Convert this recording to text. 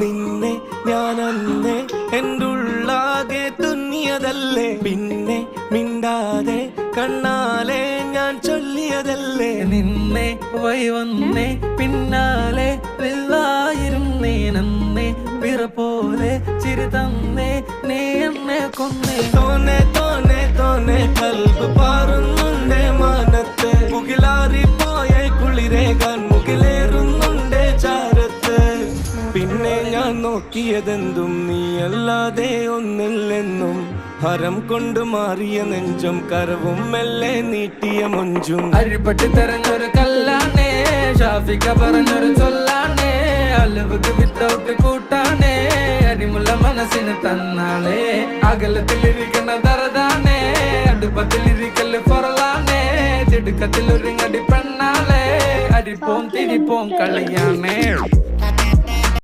നിന്നെ ഞാനന്നേ എൻ്റെ ഉള്ളാകെ തുന്നിയതല്ലേ, പിന്നെ മിണ്ടാതെ കണ്ണാലെ ഞാൻ ചൊല്ലിയതല്ലേ. നിന്നെ വന്നേ പിന്നാലെ വെള്ളായിരുന്നേ നന്നേ പിറ പോലെ ചിരി തന്നേ നീ എന്നെ കൊന്നേ. തോന്നെ തോന്നെ തോന്നെ കൽബ് പാറുന്നുണ്ട് മാനത്ത്, മുകിലാറിപ്പോയ കുളിരേകാൻ മുകിലേറുന്നുണ്ട് ചാരത്ത്. പിന്നെ ഞാൻ നോക്കിയതെന്തും നീയല്ലാതെ ഒന്നില്ലെന്നും, ഹരം കൊണ്ട് മാറിയ നെഞ്ചും കരവും മെല്ലെ നീട്ടിയ മൊഞ്ചും. അരിപ്പട്ടി തെരഞ്ഞൊരു കല്ലാണേ, ഷാഫിക്ക പറഞ്ഞൊരു ചൊല്ലാണേ, അലവുക്ക് വിത്തൗട്ട് കൂട്ടാണേ, അരിമുള്ള മനസ്സിന് തന്നാളേ. അകലത്തിലിരിക്കണ ദറതാണേ, അടുപ്പത്തിലിരിക്കല് പൊറലാണേ, ചെടുക്കത്തിലൊരുങ്ങടി പെണ്ണാളേ, അരിപ്പോം തിരിപ്പോം കളിയാണേ.